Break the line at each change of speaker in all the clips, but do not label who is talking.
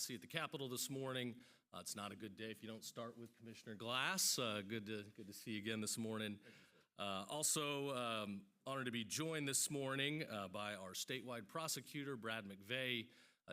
Tallahassee at the Capitol this morning. It's not a good day if you don't start with Commissioner Glass. Good to see you again this morning. Also, honored to be joined this morning by our statewide prosecutor, Brad McVeigh,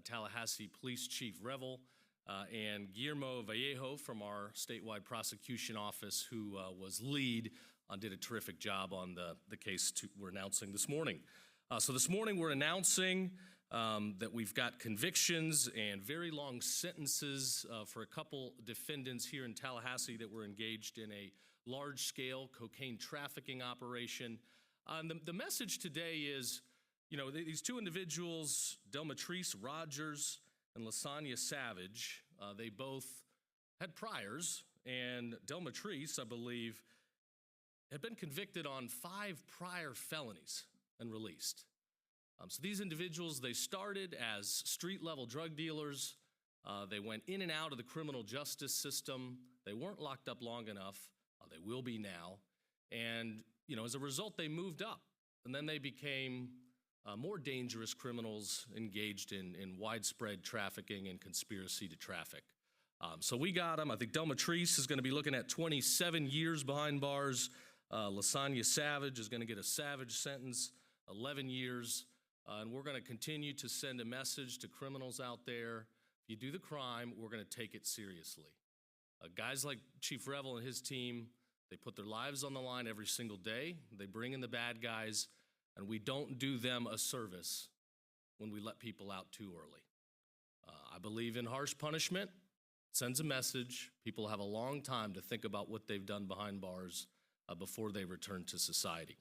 Tallahassee Police Chief Revel, and Guillermo Vallejo from our statewide prosecution office, who was lead and did a terrific job on the case we're announcing this morning. So this morning we're announcing that we've got convictions and very long sentences for a couple defendants here in Tallahassee that were engaged in a large-scale cocaine trafficking operation. The message today is, you know, these two individuals, Delmatrice Rogers and Lasagna Savage, they both had priors, and Delmatrice, I believe, had been convicted on 5 prior felonies and released. So these individuals, they started as street-level drug dealers. They went in and out of the criminal justice system. They weren't locked up long enough. They will be now. And, you know, as a result, they moved up. And then they became more dangerous criminals engaged in widespread trafficking and conspiracy to traffic. So we got them. I think Delmatrice is going to be looking at 27 years behind bars. Lasagna Savage is going to get a savage sentence, 11 years. And we're going to continue to send a message to criminals out there. If you do the crime, we're going to take it seriously. Guys like Chief Revel and his team, they put their lives on the line every single day. They bring in the bad guys, and we don't do them a service when we let people out too early. I believe in harsh punishment. It sends a message. People have a long time to think about what they've done behind bars before they return to society.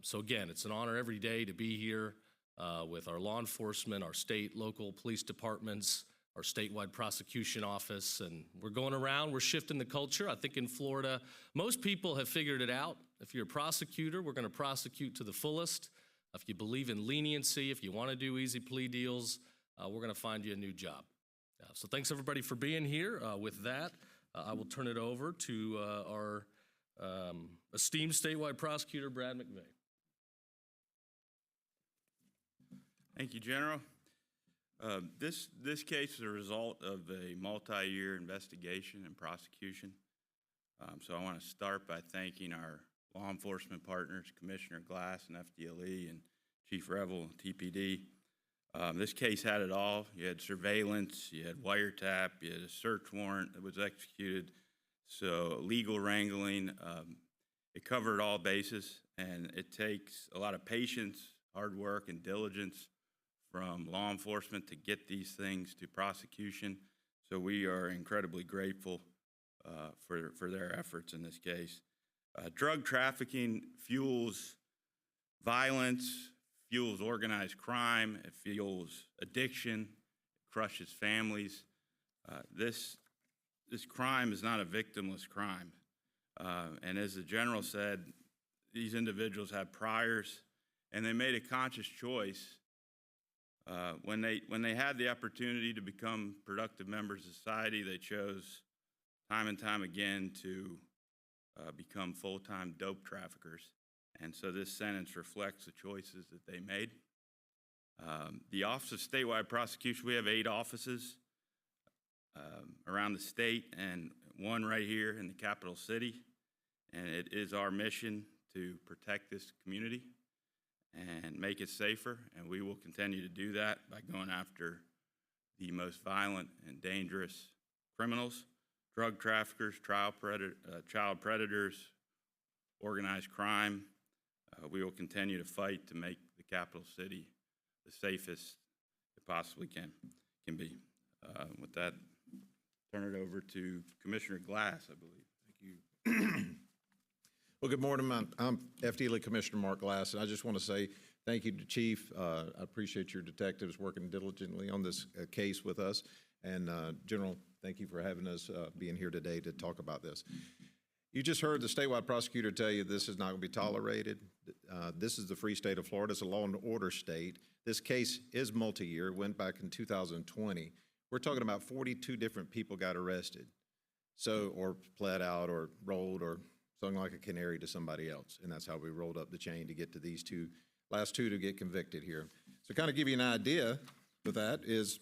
So again, it's an honor every day to be here with our law enforcement, our state, local police departments, our statewide prosecution office, and we're going around, we're shifting the culture. I think in Florida, most people have figured it out. If you're a prosecutor, we're going to prosecute to the fullest. If you believe in leniency, if you want to do easy plea deals, we're going to find you a new job. So thanks everybody for being here. With that, I will turn it over to our esteemed statewide prosecutor, Brad McVeigh.
Thank you, General. This case is a result of a multi-year investigation and prosecution. So I want to start by thanking our law enforcement partners, Commissioner Glass and FDLE and Chief Revel and TPD. This case had it all. You had surveillance, you had wiretap, you had a search warrant that was executed. So legal wrangling, it covered all bases, and it takes a lot of patience, hard work, and diligence from law enforcement to get these things to prosecution. So we are incredibly grateful for their efforts in this case. Drug trafficking fuels violence, fuels organized crime, it fuels addiction, it crushes families. This crime is not a victimless crime. And as the General said, these individuals had priors, and they made a conscious choice when they had the opportunity to become productive members of society. They chose time and time again to become full-time dope traffickers. And so this sentence reflects the choices that they made. The Office of Statewide Prosecution, we have 8 offices around the state and one right here in the capital city. And it is our mission to protect this community and make it safer, and we will continue to do that by going after the most violent and dangerous criminals, drug traffickers, child predators, organized crime. We will continue to fight to make the capital city the safest it possibly can be. With that, turn it over to Commissioner Glass, I believe.
Thank you. Well, good morning. I'm FDLE Commissioner Mark Glass, and I just want to say thank you to Chief. I appreciate your detectives working diligently on this case with us. And General, thank you for having us being here today to talk about this. You just heard the statewide prosecutor tell you this is not going to be tolerated. This is the free state of Florida. It's a law and order state. This case is multi-year. It went back in 2020. We're talking about 42 different people got arrested, or pled out or rolled or sung like a canary to somebody else. And that's how we rolled up the chain to get to these last two to get convicted here. So kind of give you an idea of that is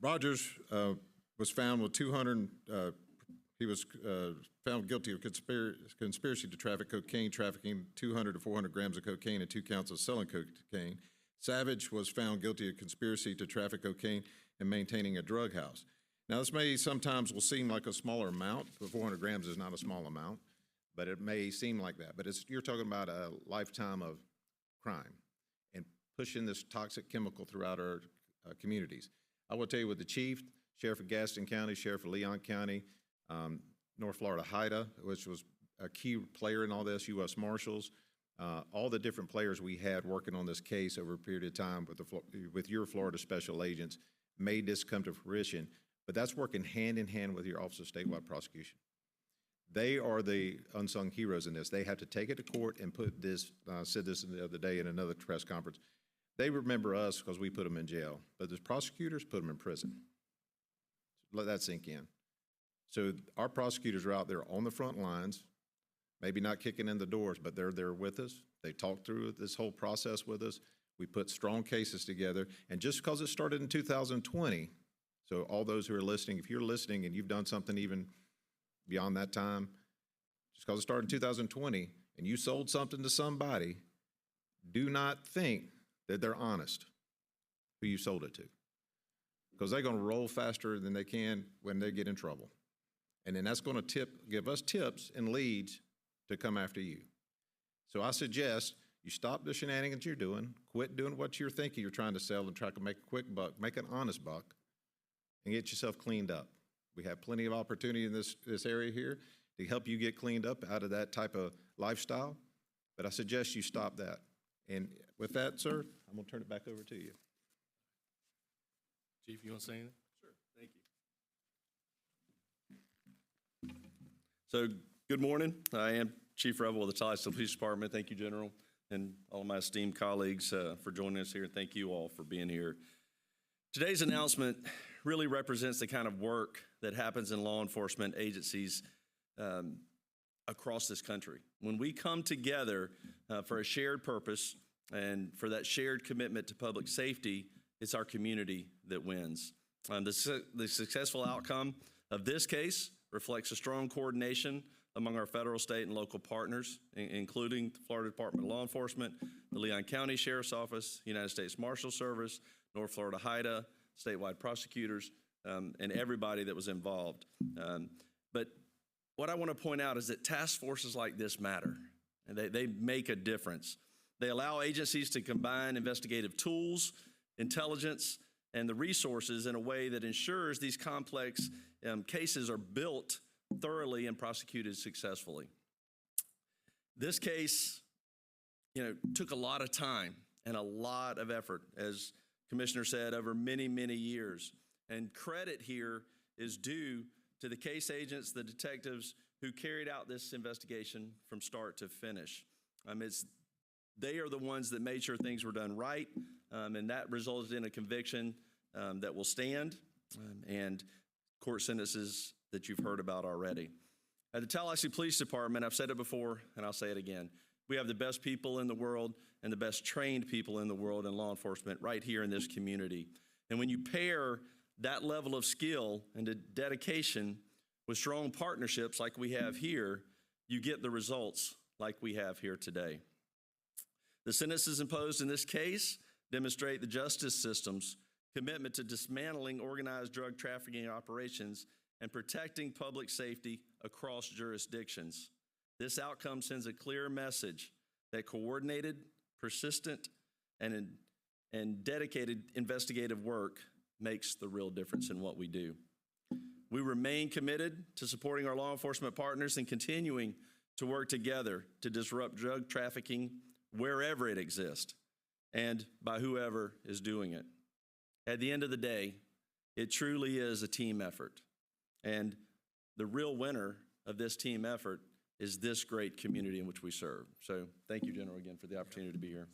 Rogers was found with 200, he was found guilty of conspiracy to traffic cocaine, trafficking 200 to 400 grams of cocaine and 2 counts of selling cocaine. Savage was found guilty of conspiracy to traffic cocaine and maintaining a drug house. Now, this may sometimes will seem like a smaller amount, but 400 grams is not a small amount, but it may seem like that. But you're talking about a lifetime of crime and pushing this toxic chemical throughout our communities. I will tell you, with the chief, sheriff of Gaston County, sheriff of Leon County, North Florida HIDA, which was a key player in all this, U.S. Marshals, all the different players we had working on this case over a period of time with your Florida special agents made this come to fruition. But that's working hand in hand with your Office of Statewide Prosecution. They are the unsung heroes in this. They have to take it to court and put this, I said this the other day in another press conference, they remember us because we put them in jail, but the prosecutors put them in prison. Let that sink in. So our prosecutors are out there on the front lines, maybe not kicking in the doors, but they're there with us. They talk through this whole process with us. We put strong cases together, and just because it started in 2020, so all those who are listening, if you're listening and you've done something even beyond that time, just because it started in 2020 and you sold something to somebody, do not think that they're honest who you sold it to, because they're going to roll faster than they can when they get in trouble. And then that's going to give us tips and leads to come after you. So I suggest you stop the shenanigans you're doing, quit doing what you're thinking you're trying to sell and try to make a quick buck, make an honest buck, and get yourself cleaned up. We have plenty of opportunity in this area here to help you get cleaned up out of that type of lifestyle, but I suggest you stop that. And with that, sir, I'm going to turn it back over to you.
Chief, you want to say anything? Sure. Thank you.
So, good morning. I am Chief Revel of the Tallahassee Police Department. Thank you, General, and all of my esteemed colleagues for joining us here. Thank you all for being here. Today's announcement really represents the kind of work that happens in law enforcement agencies across this country. When we come together for a shared purpose and for that shared commitment to public safety, it's our community that wins. The successful outcome of this case reflects a strong coordination among our federal, state, and local partners, including the Florida Department of Law Enforcement, the Leon County Sheriff's Office, United States Marshal Service, North Florida HIDA, statewide prosecutors, and everybody that was involved. But what I want to point out is that task forces like this matter, and they make a difference. They allow agencies to combine investigative tools, intelligence, and the resources in a way that ensures these complex cases are built thoroughly and prosecuted successfully. This case, took a lot of time and a lot of effort, as Commissioner said, over many, many years. And credit here is due to the case agents, the detectives who carried out this investigation from start to finish. They are the ones that made sure things were done right, and that resulted in a conviction that will stand, and court sentences that you've heard about already. At the Tallahassee Police Department, I've said it before, and I'll say it again, we have the best people in the world and the best trained people in the world in law enforcement right here in this community. And when you pair that level of skill and dedication with strong partnerships like we have here, you get the results like we have here today. The sentences imposed in this case demonstrate the justice system's commitment to dismantling organized drug trafficking operations and protecting public safety across jurisdictions. This outcome sends a clear message that coordinated, persistent, and dedicated investigative work makes the real difference in what we do. We remain committed to supporting our law enforcement partners and continuing to work together to disrupt drug trafficking wherever it exists and by whoever is doing it. At the end of the day, it truly is a team effort. And the real winner of this team effort is this great community in which we serve. So thank you, General, again, for the opportunity to be here.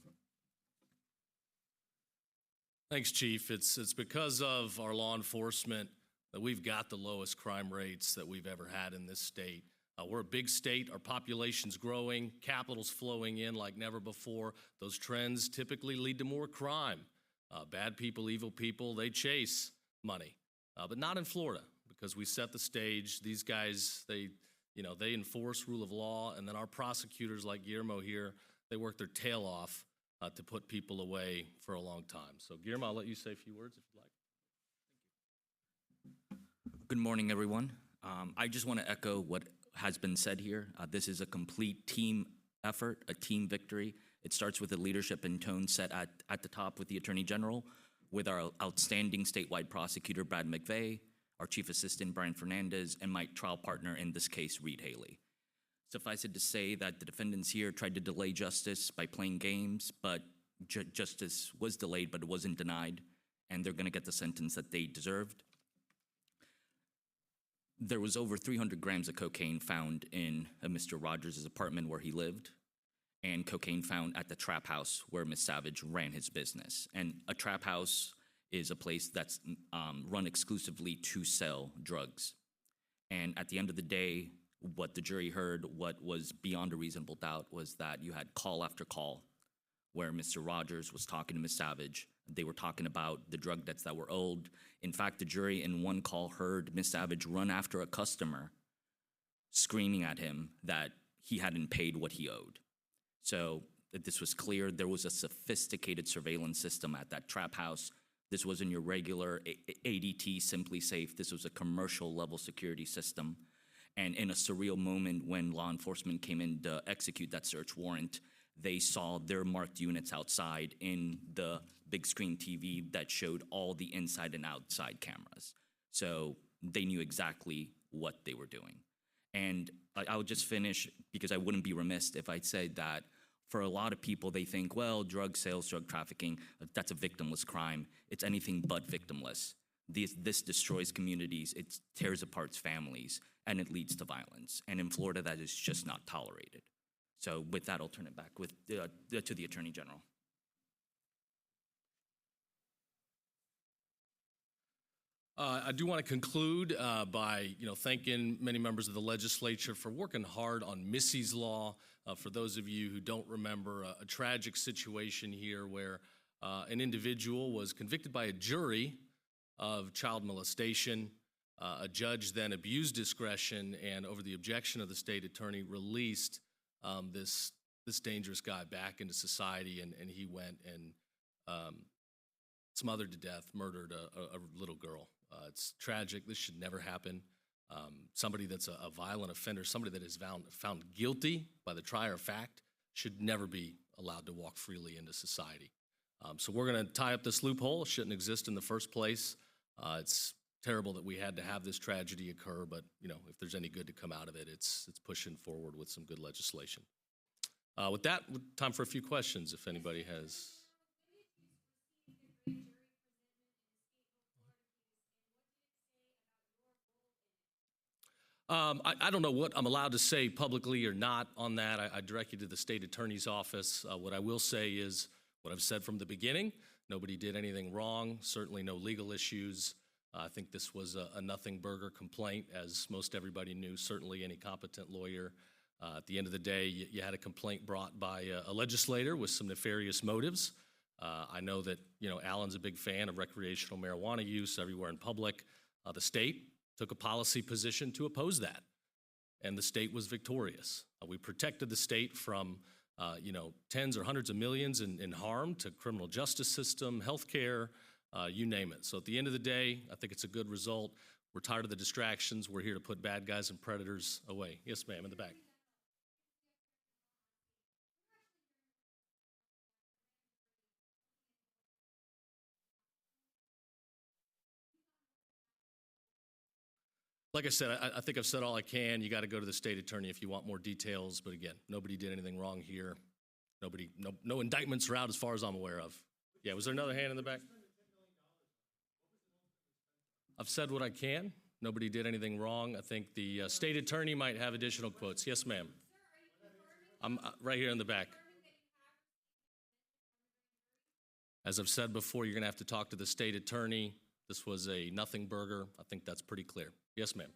Thanks, Chief. It's because of our law enforcement that we've got the lowest crime rates that we've ever had in this state. We're a big state. Our population's growing. Capital's flowing in like never before. Those trends typically lead to more crime. Bad people, evil people, they chase money, but not in Florida because we set the stage. These guys, they enforce rule of law, and then our prosecutors like Guillermo here, they work their tail off to put people away for a long time. So Guillermo, I'll let you say a few words if you'd like.
Good morning, everyone. I just want to echo what has been said here. This is a complete team effort, a team victory. It starts with the leadership and tone set at the top with the Attorney General, with our outstanding statewide prosecutor, Brad McVeigh, our Chief Assistant, Brian Fernandez, and my trial partner in this case, Reed Haley. Suffice it to say that the defendants here tried to delay justice by playing games, but justice was delayed, but it wasn't denied, and they're going to get the sentence that they deserved. There was over 300 grams of cocaine found in Mr. Rogers' apartment where he lived, and cocaine found at the trap house where Ms. Savage ran his business. And a trap house is a place that's run exclusively to sell drugs. And at the end of the day, what the jury heard, what was beyond a reasonable doubt, was that you had call after call where Mr. Rogers was talking to Ms. Savage. They were talking about the drug debts that were owed. In fact, the jury in one call heard Ms. Savage run after a customer, screaming at him that he hadn't paid what he owed. So this was clear. There was a sophisticated surveillance system at that trap house. This wasn't your regular ADT Simply Safe. This was a commercial level security system. And in a surreal moment when law enforcement came in to execute that search warrant, they saw their marked units outside in the big screen TV that showed all the inside and outside cameras. So they knew exactly what they were doing. And I would just finish, because I wouldn't be remiss if I said that for a lot of people, they think, well, drug sales, drug trafficking, that's a victimless crime. It's anything but victimless. This destroys communities, it tears apart families, and it leads to violence. And in Florida, that is just not tolerated. So with that, I'll turn it back to the Attorney General.
I do want to conclude by thanking many members of the legislature for working hard on Missy's Law. For those of you who don't remember, a tragic situation here where an individual was convicted by a jury of child molestation. A judge then abused discretion and, over the objection of the state attorney, released this dangerous guy back into society, and he went and smothered to death, murdered a little girl. It's tragic. This should never happen. Somebody that's a violent offender, somebody that is found guilty by the trier of fact, should never be allowed to walk freely into society. So we're going to tie up this loophole. It shouldn't exist in the first place. It's terrible that we had to have this tragedy occur, but if there's any good to come out of it, it's pushing forward with some good legislation. With that, time for a few questions, if anybody has. I don't know what I'm allowed to say publicly or not on that. I direct you to the state attorney's office. What I will say is what I've said from the beginning. Nobody did anything wrong, certainly no legal issues. I think this was a nothing burger complaint, as most everybody knew, certainly any competent lawyer. At the end of the day, you had a complaint brought by a legislator with some nefarious motives. I know that Alan's a big fan of recreational marijuana use everywhere in public. The state took a policy position to oppose that, and the state was victorious. We protected the state from tens or hundreds of millions in harm to criminal justice system, healthcare, you name it. So at the end of the day, I think it's a good result. We're tired of the distractions. We're here to put bad guys and predators away. Yes, ma'am, in the back. Like I said, I think I've said all I can. You got to go to the state attorney if you want more details. But again, nobody did anything wrong here. No indictments are out as far as I'm aware of. Yeah, was there another hand in the back? I've said what I can. Nobody did anything wrong. I think the state attorney might have additional quotes. Yes, ma'am. I'm right here in the back. As I've said before, you're going to have to talk to the state attorney. This was a nothing burger. I think that's pretty clear. Yes, ma'am.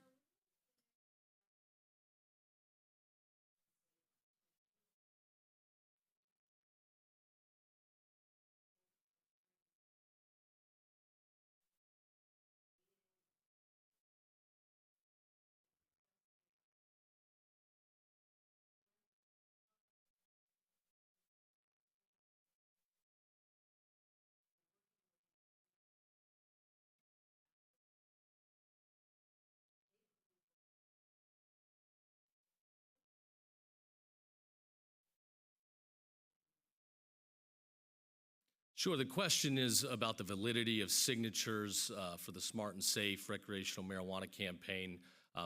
Sure. The question is about the validity of signatures for the Smart and Safe recreational marijuana campaign.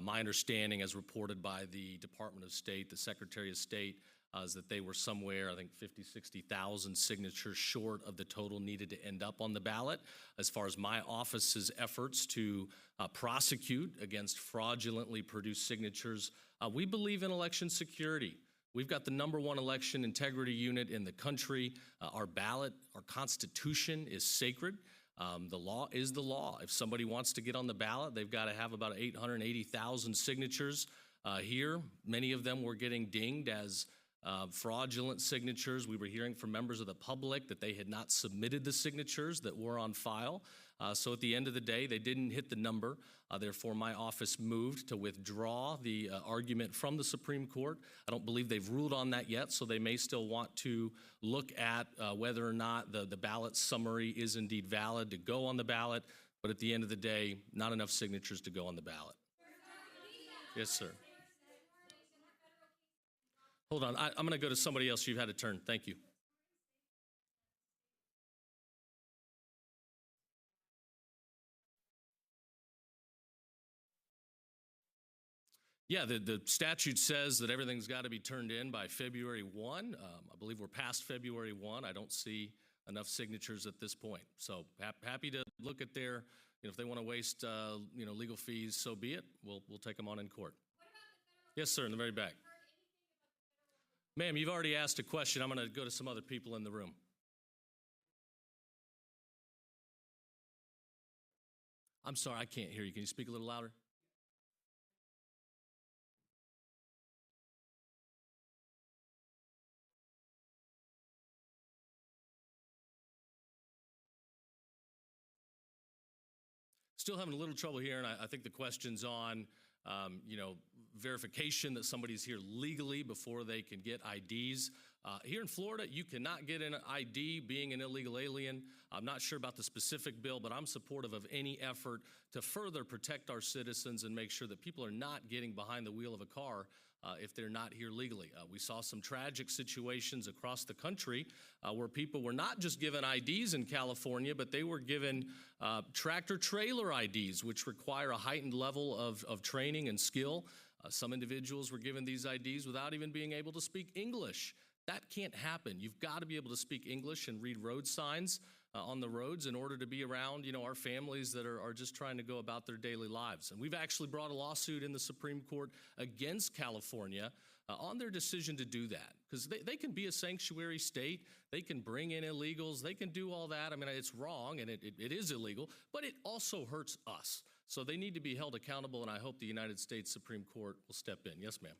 My understanding, as reported by the Department of State, the Secretary of State, is that they were somewhere, I think, 50, 60,000 signatures short of the total needed to end up on the ballot. As far as my office's efforts to prosecute against fraudulently produced signatures, we believe in election security. We've got the #1 election integrity unit in the country. Our ballot, our Constitution is sacred. The law is the law. If somebody wants to get on the ballot, they've got to have about 880,000 signatures here. Many of them were getting dinged as fraudulent signatures. We were hearing from members of the public that they had not submitted the signatures that were on file. So at the end of the day, they didn't hit the number. Therefore, my office moved to withdraw the argument from the Supreme Court. I don't believe they've ruled on that yet, so they may still want to look at whether or not the ballot summary is indeed valid to go on the ballot. But at the end of the day, not enough signatures to go on the ballot. Yes, sir. Hold on. I'm going to go to somebody else. You've had a turn. Thank you. Yeah, the statute says that everything's got to be turned in by February 1. I believe we're past February 1. I don't see enough signatures at this point. So happy to look at their, if they want to waste, legal fees, so be it. We'll take them on in court. Yes, sir, in the very back. Ma'am, you've already asked a question. I'm going to go to some other people in the room. I'm sorry, I can't hear you. Can you speak a little louder? Still having a little trouble here, and I think the question's on, verification that somebody's here legally before they can get IDs. Here in Florida, you cannot get an ID being an illegal alien. I'm not sure about the specific bill, but I'm supportive of any effort to further protect our citizens and make sure that people are not getting behind the wheel of a car if they're not here legally. We saw some tragic situations across the country where people were not just given IDs in California, but they were given tractor-trailer IDs, which require a heightened level of training and skill. Some individuals were given these IDs without even being able to speak English. That can't happen. You've got to be able to speak English and read road signs on the roads in order to be around, our families that are just trying to go about their daily lives. And we've actually brought a lawsuit in the Supreme Court against California on their decision to do that. Because they can be a sanctuary state. They can bring in illegals. They can do all that. I mean, it's wrong, and it is illegal, but it also hurts us. So they need to be held accountable, and I hope the United States Supreme Court will step in. Yes, ma'am.